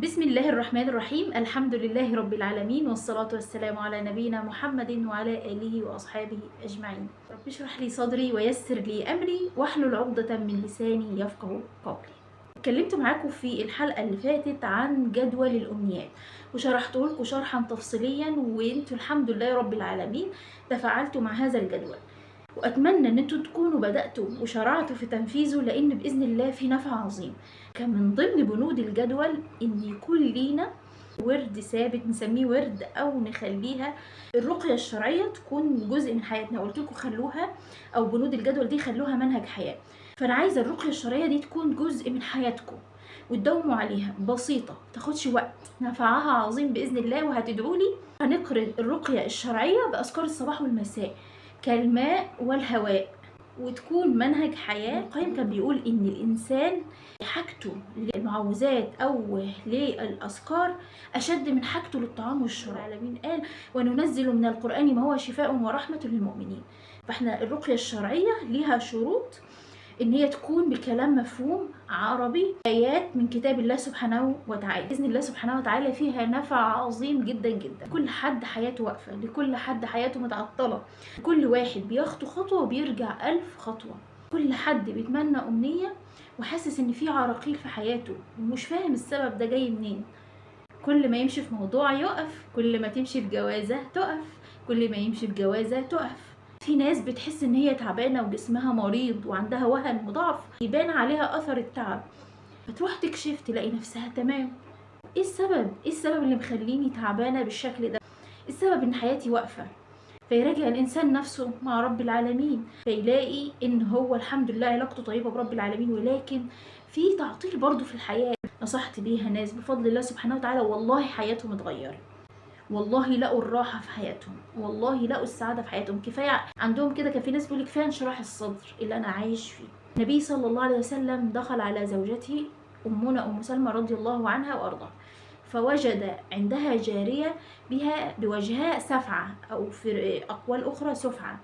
بسم الله الرحمن الرحيم. الحمد لله رب العالمين، والصلاة والسلام على نبينا محمد وعلى آله وأصحابه أجمعين. رب اشرح لي صدري ويسر لي أمري واحلل عقدة من لساني يفقه قولي. اتكلمت معاكم في الحلقة اللي فاتت عن جدول الأمنيات وشرحته لكم شرحا تفصيليا، وانتوا الحمد لله رب العالمين تفاعلتوا مع هذا الجدول، واتمنى ان انتوا تكونوا بدأتوا وشرعتوا في تنفيذه، لان باذن الله في نفع عظيم. كان من ضمن بنود الجدول ان يكون لينا ورد ثابت نسميه ورد، او نخليها الرقية الشرعية تكون جزء من حياتنا. قلت لكم خلوها، او بنود الجدول دي خلوها منهج حياة. فانا عايزة الرقية الشرعية دي تكون جزء من حياتكم وتداوموا عليها، بسيطة تاخدش وقت، نفعها عظيم بإذن الله. وهتدعوا لي هنقرأ الرقية الشرعية بأذكار الصباح والمساء كالماء والهواء، وتكون منهج حياة. القيم كان بيقول إن الإنسان حاجته للمعوذات أو للأذكار أشد من حاجته للطعام والشراب. العالمين قال: وننزل من القرآن ما هو شفاء ورحمة للمؤمنين. فاحنا الرقية الشرعية ليها شروط ان هي تكون بكلام مفهوم عربي، ايات من كتاب الله سبحانه وتعالى. باذن الله سبحانه وتعالى فيها نفع عظيم جدا جدا. كل حد حياته واقفه، لكل حد حياته متعطله، كل واحد بيخطو خطوه وبيرجع 1000 خطوه. كل حد بيتمنى امنيه وحاسس ان في عراقيل في حياته ومش فاهم السبب ده جاي منين. كل ما يمشي في موضوع يقف، كل ما تمشي في جوازه تقف، كل ما يمشي في جوازه تقف. في ناس بتحس ان هي تعبانه وجسمها مريض وعندها وهن وضعف، يبان عليها اثر التعب، فتروح تكشف تلاقي نفسها تمام. ايه السبب؟ ايه السبب اللي مخليني تعبانه بالشكل ده؟ السبب ان حياتي واقفه. فيراجع الانسان نفسه مع رب العالمين، فيلاقي ان هو الحمد لله علاقته طيبه برب العالمين، ولكن في تعطيل برضه في الحياه. نصحت بيها ناس بفضل الله سبحانه وتعالى، والله حياتهم اتغيرت، والله لقوا الراحه في حياتهم، والله لقوا السعاده في حياتهم. كفايه عندهم كده. كان في ناس بيقول كفايه انشراح الصدر اللي انا عايش فيه. النبي صلى الله عليه وسلم دخل على زوجته امنا ام سلمى رضي الله عنها وارضاها، فوجد عندها جاريه بها بوجهها سفعه، او في اقوال اخرى سفعه.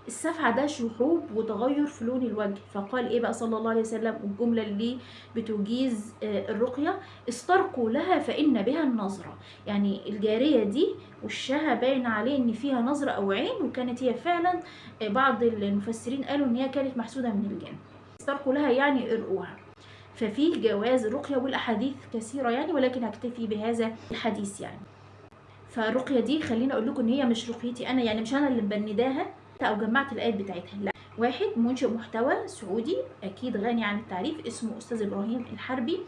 السفعة ده شحوب وتغير في لون الوجه. فقال ايه بقى صلى الله عليه وسلم، الجملة اللي بتجيز الرقية: استرقوا لها فإن بها النظرة. يعني الجارية دي وشها باين عليه ان فيها نظرة او عين، وكانت هي فعلا بعض المفسرين قالوا ان هي كانت محسودة من الجن. استرقوا لها يعني ارقوها. ففيه جواز الرقية، والاحاديث كثيرة يعني، ولكن هكتفي بهذا الحديث يعني. فالرقية دي خليني اقول لكم ان هي مش رقيتي انا، يعني مش انا اللي مبنداها او جمعت الايات بتاعتها، لا، واحد منشئ محتوى سعودي اكيد غني عن التعريف اسمه استاذ ابراهيم الحربي،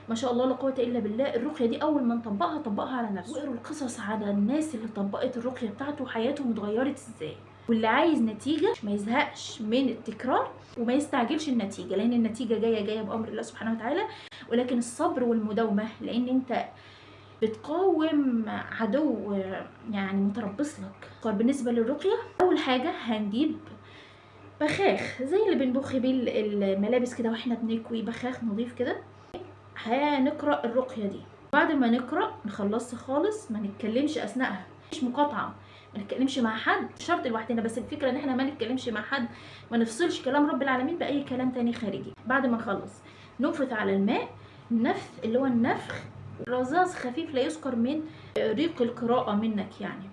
ما شاء الله لا قوه الا بالله. الرقيه دي اول ما طبقها على نفسه، واقروا القصص على الناس اللي طبقت الرقيه بتاعته حياتهم اتغيرت ازاي. واللي عايز نتيجه ما يزهقش من التكرار وما يستعجلش النتيجه، لان النتيجه جايه بامر الله سبحانه وتعالى، ولكن الصبر والمداومه، لان انت بتقاوم عدو يعني متربص لك. بالنسبه للرقيه، اول حاجه هنجيب بخاخ زي اللي بنبخ بيه الملابس كده واحنا بنكوي، بخاخ نضيف كده. هنقرا الرقيه دي. بعد ما نقرا نخلص خالص، ما نتكلمش اثناءها، مش مقاطعه، ما نتكلمش مع حد، شرط لوحدنا، بس الفكره ان احنا ما نتكلمش مع حد، ما نفصلش كلام رب العالمين باي كلام تاني خارجي. بعد ما نخلص ننفث على الماء، النفث اللي هو النفخ، رذاذ خفيف لا يذكر من ريق القراءه منك يعني،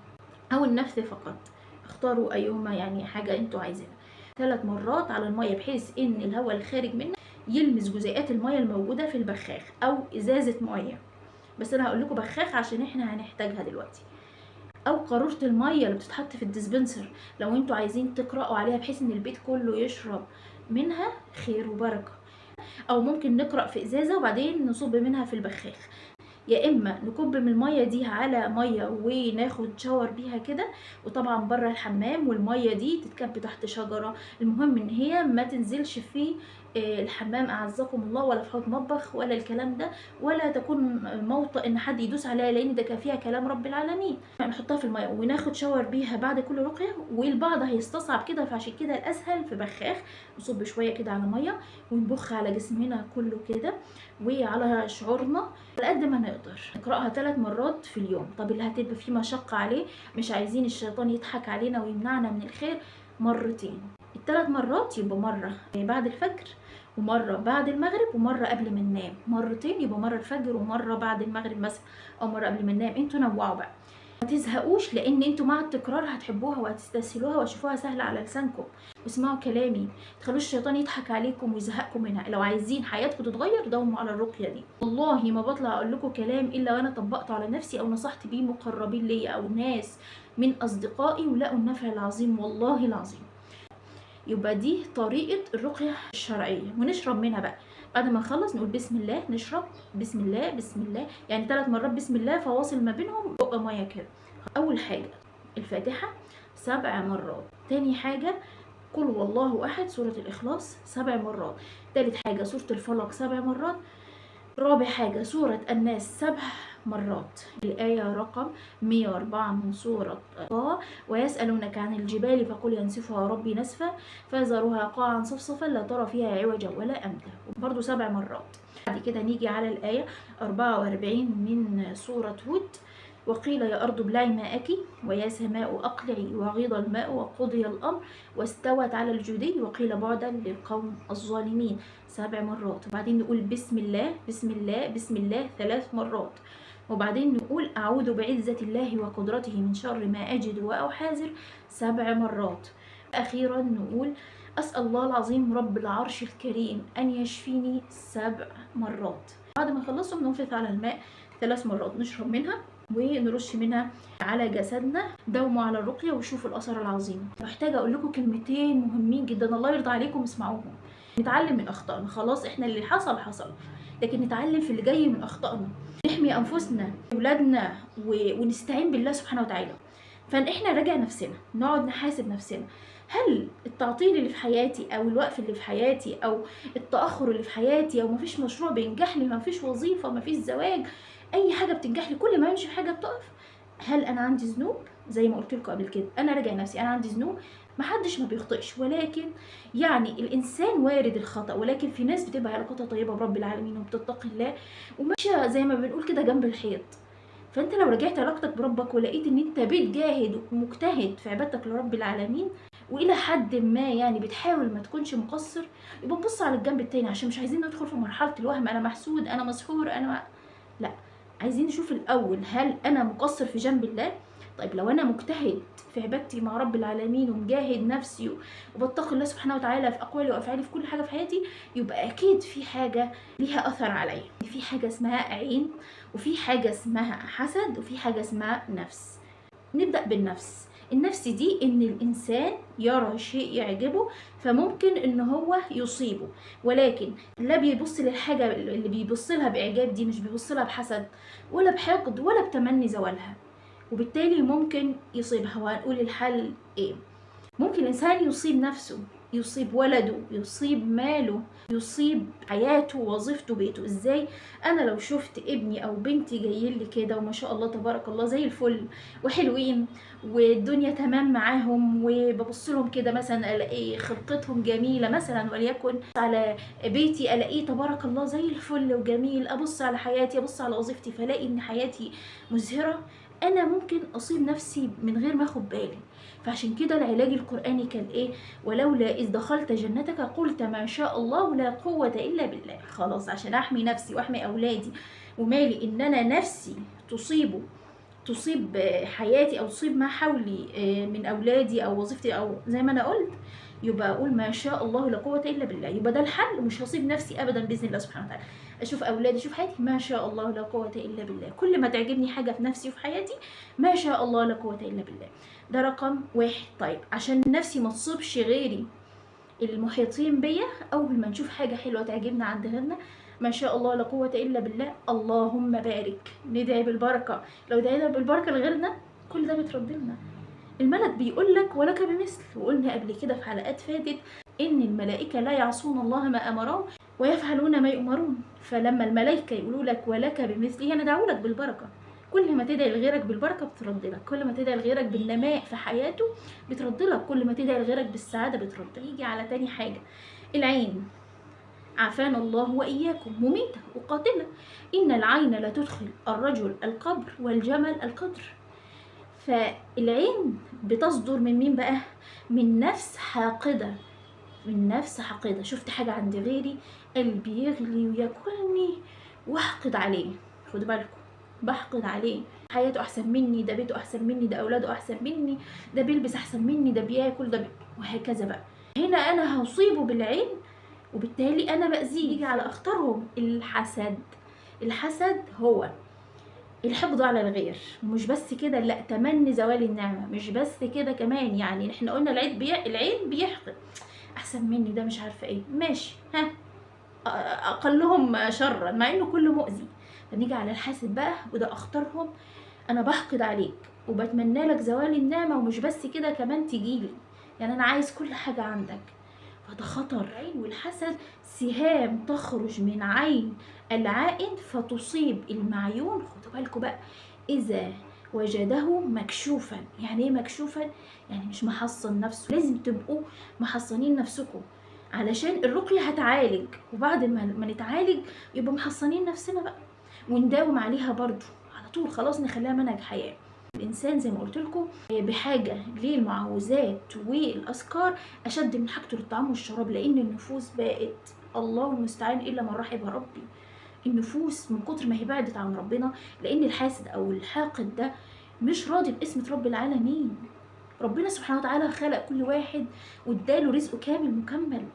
او النفث فقط، اختاروا ايهما يعني حاجه انتوا عايزينها. 3 مرات على الميه، بحيث ان الهواء الخارج منك يلمس جزيئات الميه الموجوده في البخاخ او ازازه ميه، بس انا هقول لكم بخاخ عشان احنا هنحتاجها دلوقتي، او قاروره الميه اللي بتتحط في الديسبنسر لو انتوا عايزين تقراوا عليها بحيث ان البيت كله يشرب منها، خير وبركه. او ممكن نقرا في ازازه وبعدين نصب منها في البخاخ، يا اما نكب من الميه دي على ميه وناخد شاور بيها كده، وطبعا بره الحمام، والميه دي تتكب تحت شجره. المهم ان هي ما تنزلش في الحمام اعزكم الله، ولا في حوض مطبخ، ولا الكلام ده، ولا تكون موطئ ان حد يدوس عليها، لان ده كان فيها كلام رب العالمين. نحطها في الميه وناخد شاور بيها بعد كل رقيه، والبعض هيستصعب كده، فعشان كده الاسهل في بخاخ نصب شويه كده على ميه ونبخ على جسمنا كله كده وعلى شعورنا على قد ما نقدر. نقراها 3 مرات في اليوم. طب اللي هتبقى فيه مشقه عليه، مش عايزين الشيطان يضحك علينا ويمنعنا من الخير، مرتين. ال3 مرات يبقى مره بعد الفجر، ومرة بعد المغرب، ومرة قبل ما ننام، مرتين، يبقى مرة الفجر ومرة بعد المغرب مثلا، أو مرة قبل ما ننام. انتوا نوعوا بقى، ما تزهقوش، لان انتوا مع التكرار هتحبوها وهتستسهلوها وهتشوفوها سهلة على لسانكم. واسمعوا كلامي، تخلوش الشيطان يضحك عليكم ويزهقكم منها. لو عايزين حياتكم تتغير داوموا على الرقية دي. والله ما بطلع اقول لكم كلام الا وانا طبقته على نفسي او نصحت بيه مقربين ليا او ناس من اصدقائي ولقوا النفع العظيم والله العظيم. يبقى دي طريقة الرقية الشرعية. ونشرب منها بقى بعد ما نخلص، نقول بسم الله، نشرب بسم الله بسم الله، يعني 3 مرات بسم الله، فواصل ما بينهم بق ميه كده. اول حاجة الفاتحة 7 مرات. تاني حاجة قل هو الله احد سورة الاخلاص 7 مرات. تالت حاجة سورة الفلق 7 مرات. رابع حاجة سورة الناس 7 مرات. الآية رقم 104 من سورة طه: ويسألونك عن الجبال فقل ينسفها ربي نسفا فيذرها قاعا صفصفا لا ترى فيها عوجا ولا أمتا، برضو 7 مرات. بعد كده نيجي على الآية 44 من سورة هود: وقيل يا أرض ابلعي ماءك ويا سماء أقلعي وغيض الماء وقضي الأمر واستوت على الجودي وقيل بعدا للقوم الظالمين 7 مرات. وبعدين نقول بسم الله بسم الله بسم الله 3 مرات. وبعدين نقول أعوذ بعزة الله وقدرته من شر ما أجد وأحاذر 7 مرات. أخيرا نقول أسأل الله العظيم رب العرش الكريم أن يشفيني 7 مرات. بعد ما نخلصهم ننفث على الماء 3 مرات، نشرب منها ونرش منها على جسدنا. داوموا على الرقية وشوفوا الأثر العظيم. محتاجة أقول لكم كلمتين مهمين جدا، الله يرضى عليكم اسمعوهم. نتعلم من أخطائنا، خلاص إحنا اللي حصل حصل، لكن نتعلم في اللي جاي من أخطائنا، نحمي أنفسنا أولادنا ونستعين بالله سبحانه وتعالى. فإحنا نراجع نفسنا، نقعد نحاسب نفسنا، هل التعطيل اللي في حياتي أو الوقف اللي في حياتي أو التأخر اللي في حياتي أو مفيش مشروع بينجح لي، مفيش وظيفة، مفيش زواج، اي حاجه بتنجح لي كل ما يمشي في حاجه بتقف، هل انا عندي ذنوب؟ زي ما قلت لكم قبل كده، انا راجع نفسي، انا عندي ذنوب. محدش ما بيخطئش، ولكن يعني الانسان وارد الخطا، ولكن في ناس بتبقى علاقتها طيبه برب العالمين وبتتقي الله وماشيه زي ما بنقول كده جنب الحيط. فانت لو رجعت علاقتك بربك ولقيت ان انت بتجاهد ومجتهد في عبادتك لرب العالمين والى حد ما يعني بتحاول ما تكونش مقصر، يبقى نبص على الجنب التاني، عشان مش عايزين ندخل في مرحله الوهم، انا محسود، انا مسحور، لا، عايزين نشوف الأول هل أنا مقصر في جنب الله؟ طيب لو أنا مجتهد في عبادتي مع رب العالمين ومجاهد نفسي وبتقي الله سبحانه وتعالى في أقوالي وأفعالي في كل حاجة في حياتي، يبقى أكيد في حاجة ليها أثر عليا. في حاجة اسمها عين، وفي حاجة اسمها حسد، وفي حاجة اسمها نفس. نبدأ بالنفس. النفس دي ان الانسان يرى شيء يعجبه فممكن ان هو يصيبه، ولكن لا بيبص للحاجة اللي بيبص لها باعجاب دي، مش بيبص لها بحسد ولا بحقد ولا بتمني زوالها، وبالتالي ممكن يصيبها. وهنقول الحل ايه؟ ممكن الانسان يصيب نفسه، يصيب ولده، يصيب ماله، يصيب حياته، وظيفته، بيته. ازاي؟ انا لو شفت ابني او بنتي جايين لي كده وما شاء الله تبارك الله زي الفل وحلوين والدنيا تمام معاهم، وببص لهم كده مثلا الاقي خلقتهم جميله مثلا، وليكن على بيتي الاقيه تبارك الله زي الفل وجميل، ابص على حياتي، ابص على وظيفتي فلاقي ان حياتي مزهره، انا ممكن اصيب نفسي من غير ما اخد بالي. فعشان كده العلاج القرآني كان ايه؟ ولولا إذ دخلت جنتك قلت ما شاء الله لا قوة إلا بالله. خلاص عشان أحمي نفسي وأحمي أولادي ومالي إن أنا نفسي تصيب حياتي أو تصيب ما حولي من أولادي أو وظيفتي أو زي ما أنا قلت، يبقى أقول ما شاء الله لا قوة إلا بالله. يبقى ده الحل، ومش هصيب نفسي أبدا بإذن الله سبحانه وتعالى. أشوف أولادي، أشوف حياتي، ما شاء الله لا قوة إلا بالله. كل ما تعجبني حاجة في نفسي وفي حياتي، ما شاء الله لا قوة إلا بالله. ده رقم 1. طيب عشان نفسي ما تصيبش غيري المحيطين بيا، أول ما نشوف حاجة حلوة تعجبنا عند غيرنا، ما شاء الله لا قوة إلا بالله، اللهم بارك، ندعي بالبركة. لو دعينا بالبركة لغيرنا كل ده بيترد لنا. الملك بيقول لك ولك بمثل، وقلنا قبل كده في حلقات فاتت إن الملائكة لا يعصون الله ما أمرهم ويفعلون ما يؤمرون. فلما الملائكة يقولوا لك ولك بمثل، يعني دعوا لك بالبركة. كل ما تدعي لغيرك بالبركة بترد لك، كل ما تدعي لغيرك بالنماء في حياته بترد لك، كل ما تدعي لغيرك بالسعادة بترد. يجي على تاني حاجة، العين، عافانا الله وإياكم، مميتة وقاتلة. إن العين لا تدخل الرجل القبر والجمل القدر. فالعين بتصدر من مين بقى؟ من نفس حاقدة. من نفس حقيقة. شفت حاجة عند غيري قلبي يغلي وياكلني واحقد عليه. خدوا بالكم، بحقد عليه، حياته احسن مني، ده بيته احسن مني، ده اولاده احسن مني، ده بيلبس احسن مني، ده بياكل، وهكذا بقى. هنا انا هصيبه بالعين وبالتالي انا باذيه. يجي على اخطرهم الحسد. الحسد هو الحقد على الغير، ومش بس كده، لا، تمني زوال النعمه. مش بس كده كمان، يعني احنا قلنا العين بيحقد، احسن مني، ده مش عارفه ايه، ماشي، ها، اقلهم شرا مع انه كله مؤذي. فنيجي على الحاسد بقى، وده اخطرهم. انا بحقد عليك وبتمنى لك زوال النعمه، ومش بس كده كمان تجيلي، يعني انا عايز كل حاجه عندك. فده خطر. العين والحسد سهام تخرج من عين العائن فتصيب المعيون. خدوا بالكم بقى، اذا وجده مكشوفا. يعني ايه مكشوفا؟ يعني مش محصن نفسه. لازم تبقوا محصنين نفسكم علشان الرقية هتعالج، وبعد ما نتعالج يبقى محصنين نفسنا بقى، ونداوم عليها برضو على طول. خلاص نخليها منهج حياة. الإنسان زي ما قلت لكم بحاجة للمعوذات والأذكار أشد من حاجته للطعام والشراب، لأن النفوس بقت، الله المستعان، إلا من رحم ربي. النفوس من كتر ما هي بعدت عن ربنا، لأن الحاسد أو الحاقد ده مش راضي باسمة رب العالمين. ربنا سبحانه وتعالى خلق كل واحد واداله رزقه كامل مكمل.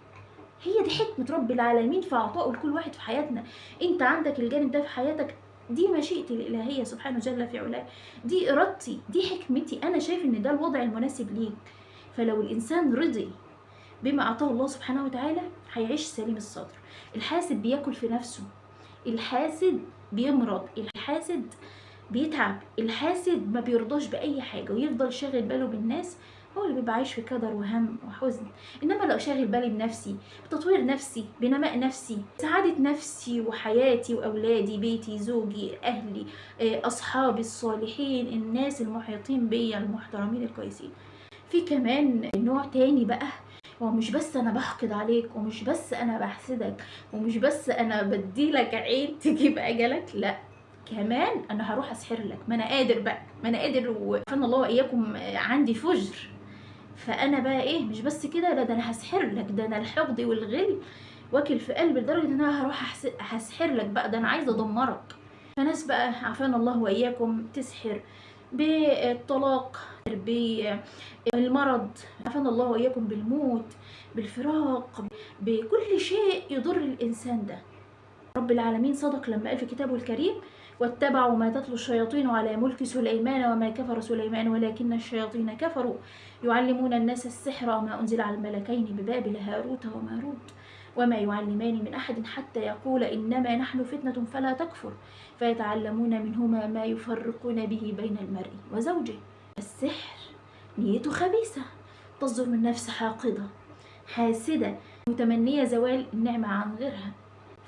هي دي حكمة رب العالمين في عطائه لكل واحد في حياتنا. انت عندك الجانب ده في حياتك، دي مشيئتي الإلهية سبحانه جل في علاه، دي إرادتي، دي حكمتي، أنا شايف إن ده الوضع المناسب ليك. فلو الإنسان رضي بما أعطاه الله سبحانه وتعالى هيعيش سليم الصدر. الحاسد بياكل في نفسه، الحاسد بيمرض، الحاسد بيتعب، الحاسد ما بيرضاش بأي حاجة ويفضل شاغل باله بالناس. هو اللي بيبقى عايش في كدر وهم وحزن. انما لو شاغل بالي بنفسي، بتطوير نفسي، بنماء نفسي، سعادة نفسي وحياتي واولادي، بيتي، زوجي، اهلي، اصحابي الصالحين، الناس المحيطين بيا المحترمين الكويسين. في كمان نوع تاني بقى، هو مش بس انا بحقد عليك، ومش بس انا بحسدك، ومش بس انا بديلك عين تجيب اجلك، لا، كمان انا هروح اسحر لك. ما انا قادر بقى، ما انا قادر، وفن الله واياكم عندي فجر. فانا بقى ايه، مش بس كده، لا، ده انا هسحر لك، ده انا الحقد والغل واكل في قلبي لدرجه ان انا هروح هسحر لك بقى، ده انا عايزه ادمرك. فناس بقى عافانا الله واياكم تسحر بالطلاق، بالمرض، عافانا الله واياكم بالموت، بالفراق، بكل شيء يضر الانسان ده. رب العالمين صدق لما قال في كتابه الكريم: واتبعوا ما تتلو الشياطين على ملك سليمان وما كفر سليمان ولكن الشياطين كفروا يعلمون الناس السحر وما أنزل على الملكين ببابل هاروت وماروت وما يعلمان من أحد حتى يقول إنما نحن فتنة فلا تكفر فيتعلمون منهما ما يفرقون به بين المرء وزوجه. السحر نيته خبيثة، تصدر من نفس حاقدة حاسدة متمنية زوال النعمة عن غيرها.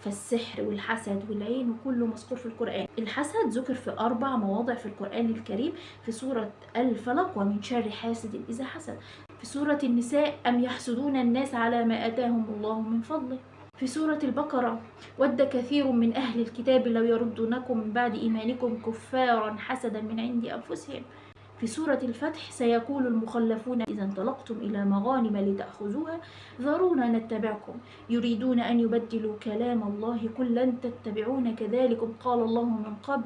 فالسحر والحسد والعين وكله مذكور في القرآن. الحسد ذكر في 4 مواضع في القرآن الكريم: في سورة الفلق: ومن شر حاسد إذا حسد. في سورة النساء: أم يحسدون الناس على ما آتاهم الله من فضله. في سورة البقرة: ود كثير من أهل الكتاب لو يردونكم من بعد إيمانكم كفارا حسدا من عند أنفسهم. في سورة الفتح: سيقول المخلفون إذا انطلقتم إلى مغانم لتأخذوها ذرونا نتبعكم يريدون أن يبدلوا كلام الله قل لن تتبعون كذلكم قال الله من قبل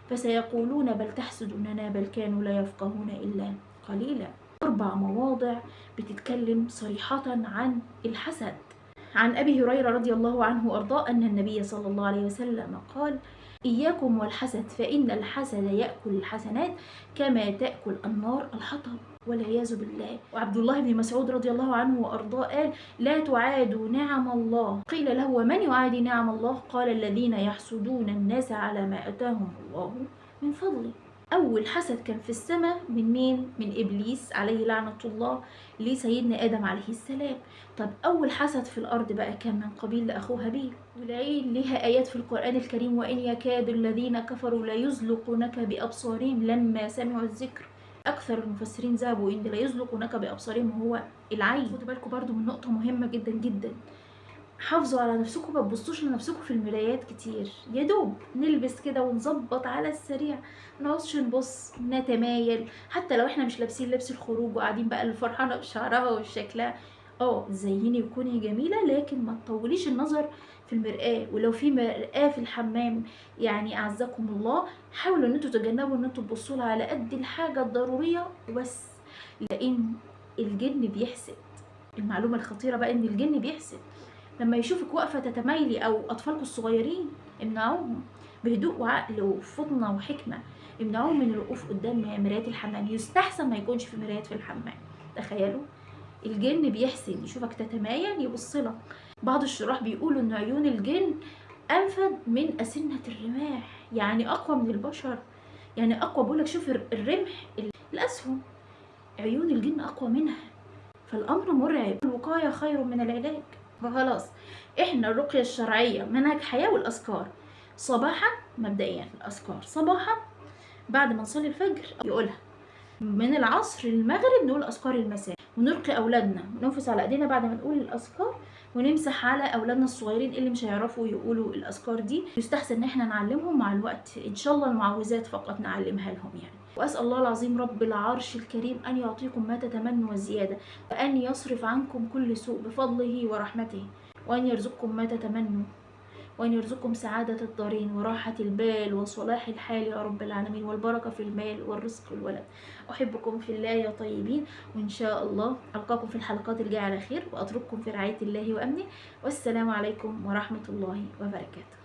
فسيقولون بل تحسدوننا بل كانوا لا يفقهون إلا قليلا. 4 مواضع بتتكلم صريحة عن الحسد. عن أبي هريرة رضي الله عنه وأرضاه أن النبي صلى الله عليه وسلم قال: إياكم والحسد فإن الحسد يأكل الحسنات كما تأكل النار الحطب والعياذ بالله. وعبد الله بن مسعود رضي الله عنه وأرضاه قال: لا تعادوا نعم الله. قيل له: ومن يعادي نعم الله؟ قال: الذين يحسدون الناس على ما أتاهم الله من فضله. أول حسد كان في السماء من مين؟ من إبليس عليه لعنة الله لسيدنا آدم عليه السلام. طب أول حسد في الأرض بقى كان من قبيل أخوه هابيل. والعين لها آيات في القرآن الكريم: وإن يكاد الذين كفروا ليزلقونك بأبصارهم لما سمعوا الذكر. أكثر المفسرين ذهبوا إن ليزلقونك بأبصارهم هو العين. خدوا بالكم برضو من نقطة مهمة جدا جدا: حافظوا على نفسكم، ما تبصوش لنفسكم في المرايات كتير. يا دوب نلبس كده ونظبط على السريع، نقعدش نبص نتمايل، حتى لو احنا مش لابسين لبس الخروج وقاعدين بقى اللي فرحانه بشعرها وشكلها، زيني وكوني جميلة، لكن ما تطوليش النظر في المرآة، ولو في مرآة في الحمام يعني أعزكم الله حاولوا إن انتوا تتجنبوا إن انتوا تبصوا لها على قد الحاجة الضرورية وبس، لأن الجن بيحسد. المعلومة الخطيرة بقى إن الجن بيحسد، لما يشوفك واقفة تتمايلي أو أطفالكم الصغيرين امنعوهم بهدوء وعقل وفطنة وحكمة، امنعوهم من الوقوف قدام مرايات الحمام، يستحسن ما يكونش في مرايات في الحمام. تخيلوا الجن بيحسد، يشوفك تتمايل يبصلك. بعض الشراح بيقولوا ان عيون الجن انفد من اسنة الرماح، يعني اقوى من البشر، يعني اقوى. بقولك شوف الرمح الاسهم، عيون الجن اقوى منها، فالامر مرعب. الوقاية خير من العلاج. فخلاص احنا الرقية الشرعية منهج حياة، والاذكار صباحا مبدئيا، الاذكار صباحا بعد ما نصلي الفجر يقولها، من العصر للمغرب نقول اذكار المساء، ونرقي اولادنا، ننفس على ايدينا بعد ما نقول الاذكار، ونمسح على اولادنا الصغيرين اللي مش هيعرفوا يقولوا الاذكار دي. يستحسن ان احنا نعلمهم مع الوقت ان شاء الله المعوذات فقط نعلمها لهم يعني. واسال الله العظيم رب العرش الكريم ان يعطيكم ما تتمنوا وزياده، وان يصرف عنكم كل سوء بفضله ورحمته، وان يرزقكم ما تتمنوا، وأن يرزقكم سعادة الدارين وراحة البال وصلاح الحال يا رب العالمين، والبركة في المال والرزق والولد. أحبكم في الله يا طيبين، وإن شاء الله ألقاكم في الحلقات الجاية على خير، وأترككم في رعاية الله وأمنه، والسلام عليكم ورحمة الله وبركاته.